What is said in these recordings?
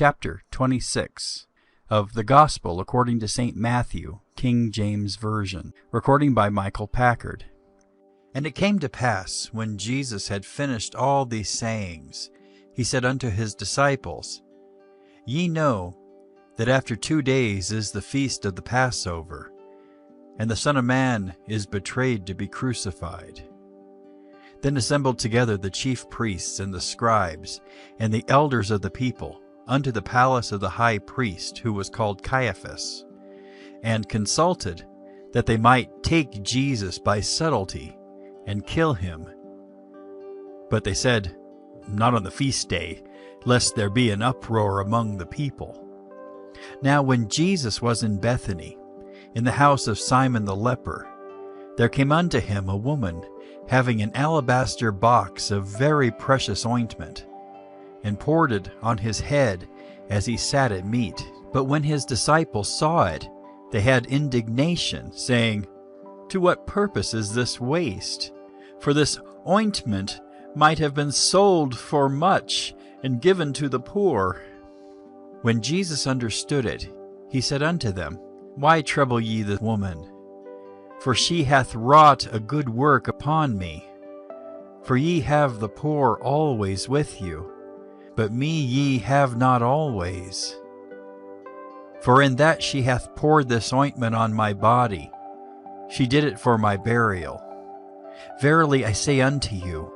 chapter 26 of the Gospel according to St. Matthew, King James Version, recording by Michael Packard. And it came to pass, when Jesus had finished all these sayings, he said unto his disciples, Ye know that after 2 days is the feast of the Passover, and the Son of Man is betrayed to be crucified. Then assembled together the chief priests and the scribes and the elders of the people unto the palace of the high priest, who was called Caiaphas, and consulted that they might take Jesus by subtlety and kill him. But they said, Not on the feast day, lest there be an uproar among the people. Now when Jesus was in Bethany, in the house of Simon the leper, there came unto him a woman having an alabaster box of very precious ointment, and poured it on his head as he sat at meat. But when his disciples saw it, they had indignation, saying, To what purpose is this waste? For this ointment might have been sold for much, and given to the poor. When Jesus understood it, he said unto them, Why trouble ye the woman? For she hath wrought a good work upon me. For ye have the poor always with you, but me ye have not always. For in that she hath poured this ointment on my body, she did it for my burial. Verily I say unto you,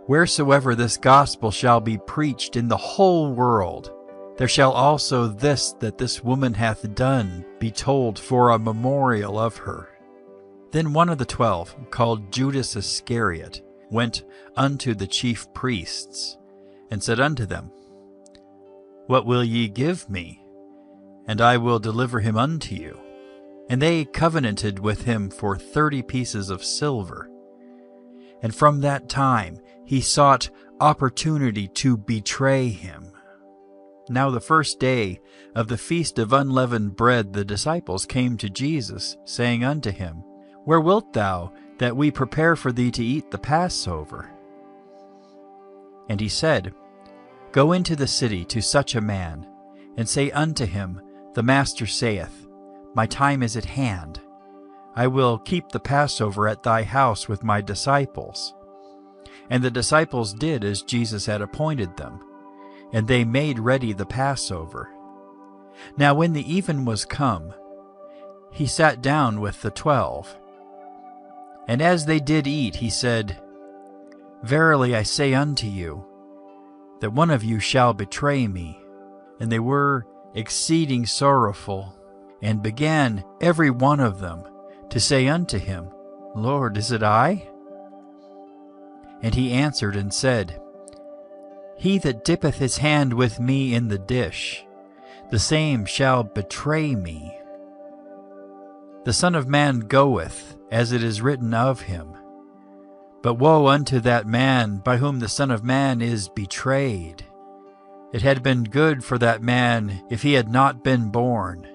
wheresoever this gospel shall be preached in the whole world, there shall also this that this woman hath done be told for a memorial of her. Then one of the 12, called Judas Iscariot, went unto the chief priests, and said unto them, What will ye give me? And I will deliver him unto you. And they covenanted with him for 30 pieces of silver. And from that time he sought opportunity to betray him. Now the first day of the feast of unleavened bread the disciples came to Jesus, saying unto him, Where wilt thou that we prepare for thee to eat the Passover? And he said, Go into the city to such a man, and say unto him, The Master saith, My time is at hand. I will keep the Passover at thy house with my disciples. And the disciples did as Jesus had appointed them, and they made ready the Passover. Now when the even was come, he sat down with the 12. And as they did eat, he said, Verily I say unto you, that one of you shall betray me. And they were exceeding sorrowful, and began every one of them to say unto him, Lord, is it I? And he answered and said, He that dippeth his hand with me in the dish, the same shall betray me. The Son of Man goeth, as it is written of him. But woe unto that man by whom the Son of Man is betrayed. It had been good for that man if he had not been born.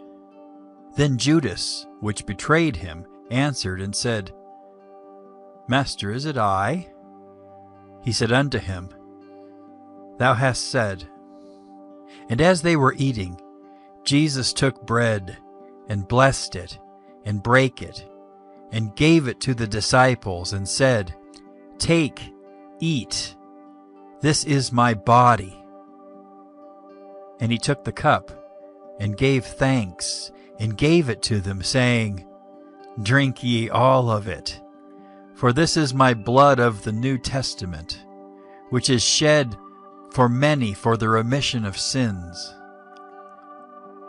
Then Judas, which betrayed him, answered and said, Master, is it I? He said unto him, Thou hast said. And as they were eating, Jesus took bread, and blessed it, and brake it, and gave it to the disciples, and said, Take, eat, this is my body. And he took the cup, and gave thanks, and gave it to them, saying, Drink ye all of it, for this is my blood of the New Testament, which is shed for many for the remission of sins.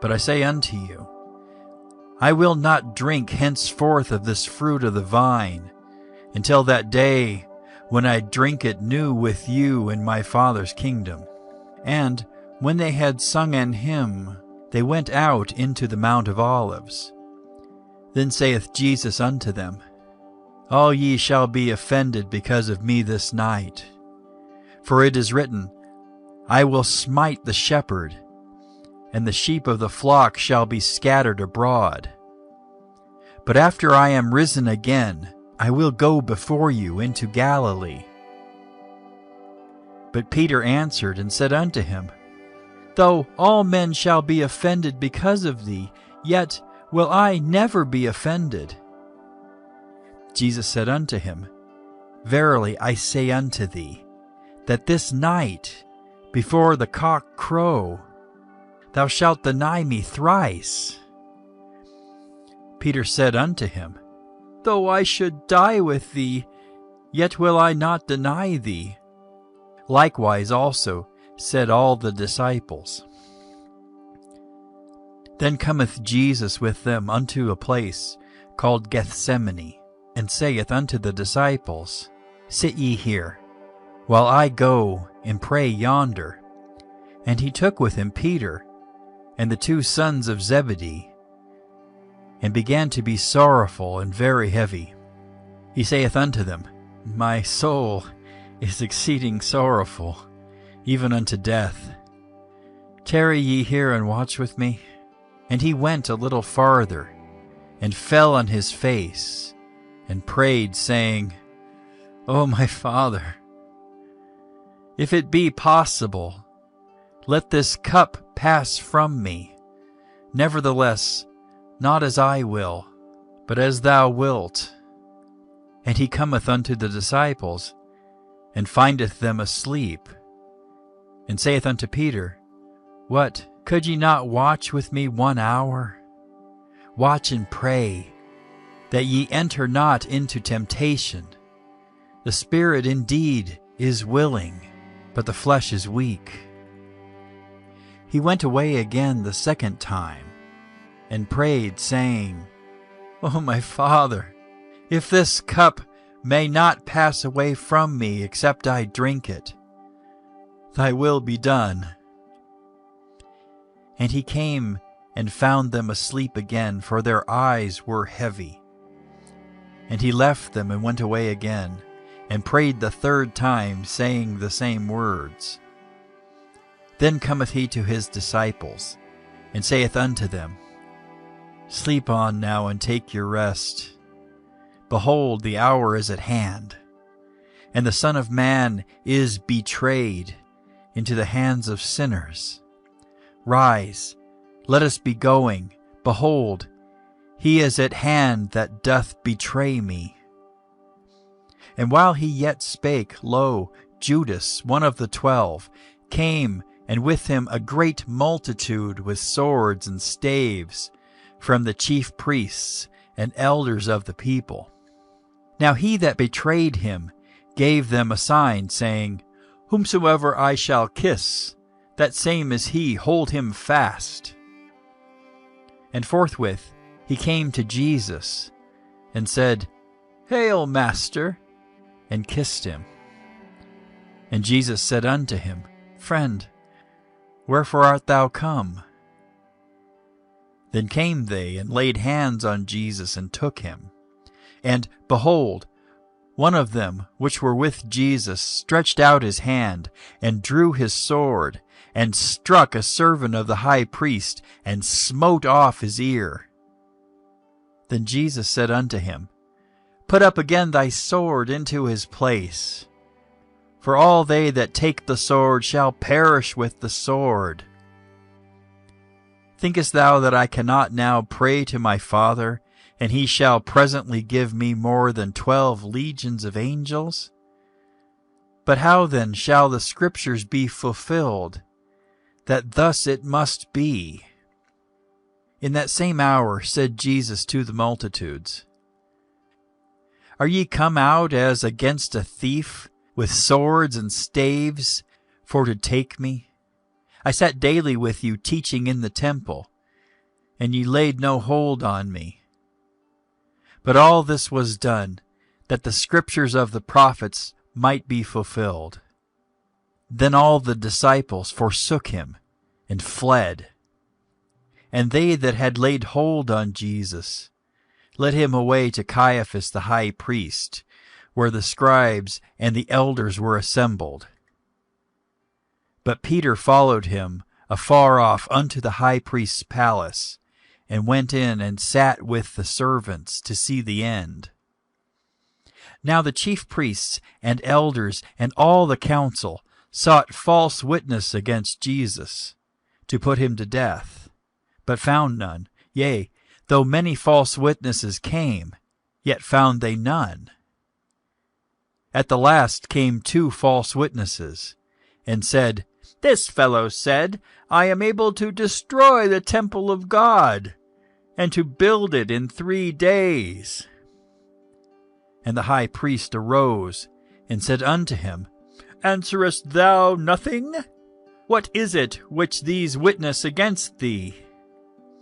But I say unto you, I will not drink henceforth of this fruit of the vine, until that day when I drink it new with you in my Father's kingdom. And when they had sung an hymn, they went out into the Mount of Olives. Then saith Jesus unto them, All ye shall be offended because of me this night. For it is written, I will smite the shepherd, and the sheep of the flock shall be scattered abroad. But after I am risen again, I will go before you into Galilee. But Peter answered and said unto him, Though all men shall be offended because of thee, yet will I never be offended. Jesus said unto him, Verily I say unto thee, that this night, before the cock crow, thou shalt deny me thrice. Peter said unto him, Though I should die with thee, yet will I not deny thee. Likewise also said all the disciples. Then cometh Jesus with them unto a place called Gethsemane, and saith unto the disciples, Sit ye here, while I go and pray yonder. And he took with him Peter and the 2 sons of Zebedee, and began to be sorrowful and very heavy. He saith unto them, My soul is exceeding sorrowful, even unto death. Tarry ye here and watch with me. And he went a little farther, and fell on his face, and prayed, saying, O my Father, if it be possible, let this cup pass from me. Nevertheless, not as I will, but as thou wilt. And he cometh unto the disciples, and findeth them asleep, and saith unto Peter, What, could ye not watch with me 1 hour? Watch and pray, that ye enter not into temptation. The spirit indeed is willing, but the flesh is weak. He went away again the 2nd time, and prayed, saying, O my Father, if this cup may not pass away from me except I drink it, thy will be done. And he came and found them asleep again, for their eyes were heavy. And he left them and went away again, and prayed the 3rd time, saying the same words. Then cometh he to his disciples, and saith unto them, Sleep on now, and take your rest. Behold, the hour is at hand, and the Son of Man is betrayed into the hands of sinners. Rise, let us be going. Behold, he is at hand that doth betray me. And while he yet spake, lo, Judas, one of the 12, came, and with him a great multitude with swords and staves, from the chief priests and elders of the people. Now he that betrayed him gave them a sign, saying, Whomsoever I shall kiss, that same is he, hold him fast. And forthwith he came to Jesus, and said, Hail, Master, and kissed him. And Jesus said unto him, Friend, wherefore art thou come? Then came they, and laid hands on Jesus, and took him. And, behold, one of them which were with Jesus stretched out his hand, and drew his sword, and struck a servant of the high priest, and smote off his ear. Then Jesus said unto him, Put up again thy sword into his place. For all they that take the sword shall perish with the sword. Thinkest thou that I cannot now pray to my Father, and he shall presently give me more than 12 legions of angels? But how then shall the Scriptures be fulfilled, that thus it must be? In that same hour said Jesus to the multitudes, Are ye come out as against a thief, with swords and staves, for to take me? I sat daily with you teaching in the temple, and ye laid no hold on me. But all this was done, that the Scriptures of the prophets might be fulfilled. Then all the disciples forsook him, and fled. And they that had laid hold on Jesus led him away to Caiaphas the high priest, where the scribes and the elders were assembled. But Peter followed him afar off unto the high priest's palace, and went in and sat with the servants to see the end. Now the chief priests and elders and all the council sought false witness against Jesus, to put him to death, but found none. Yea, though many false witnesses came, yet found they none. At the last came 2 false witnesses, and said, This fellow said, I am able to destroy the temple of God, and to build it in 3 days. And the high priest arose, and said unto him, Answerest thou nothing? What is it which these witness against thee?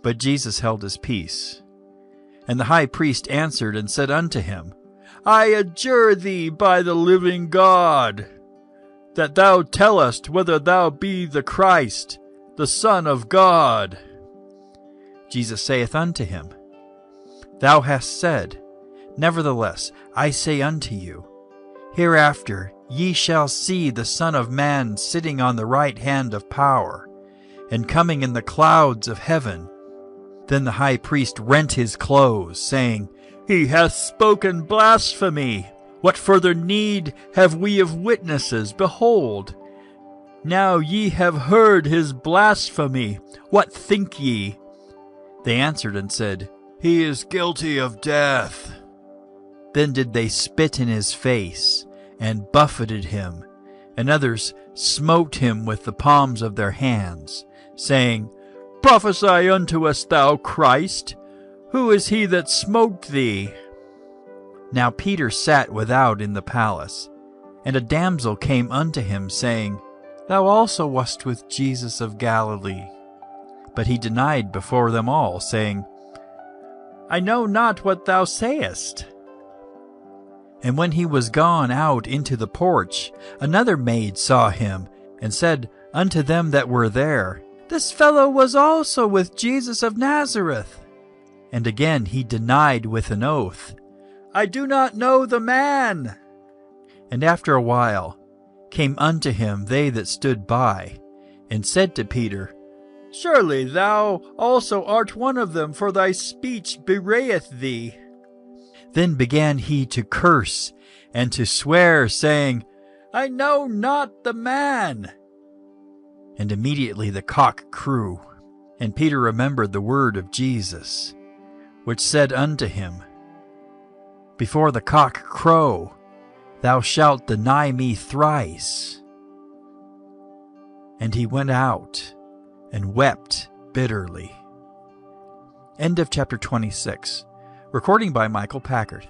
But Jesus held his peace. And the high priest answered and said unto him, I adjure thee by the living God, that thou tellest whether thou be the Christ, the Son of God. Jesus saith unto him, Thou hast said, Nevertheless, I say unto you, Hereafter ye shall see the Son of Man sitting on the right hand of power, and coming in the clouds of heaven. Then the high priest rent his clothes, saying, He hath spoken blasphemy. What further need have we of witnesses? Behold, now ye have heard his blasphemy. What think ye? They answered and said, He is guilty of death. Then did they spit in his face, and buffeted him, and others smote him with the palms of their hands, saying, Prophesy unto us, thou Christ. Who is he that smote thee? Now Peter sat without in the palace, and a damsel came unto him, saying, Thou also wast with Jesus of Galilee. But he denied before them all, saying, I know not what thou sayest. And when he was gone out into the porch, another maid saw him, and said unto them that were there, This fellow was also with Jesus of Nazareth. And again he denied with an oath, I do not know the man. And after a while came unto him they that stood by, and said to Peter, Surely thou also art one of them, for thy speech bewrayeth thee. Then began he to curse and to swear, saying, I know not the man. And immediately the cock crew, and Peter remembered the word of Jesus, which said unto him, Before the cock crow, thou shalt deny me thrice. And he went out and wept bitterly. End of chapter 26. Recording by Michael Packard.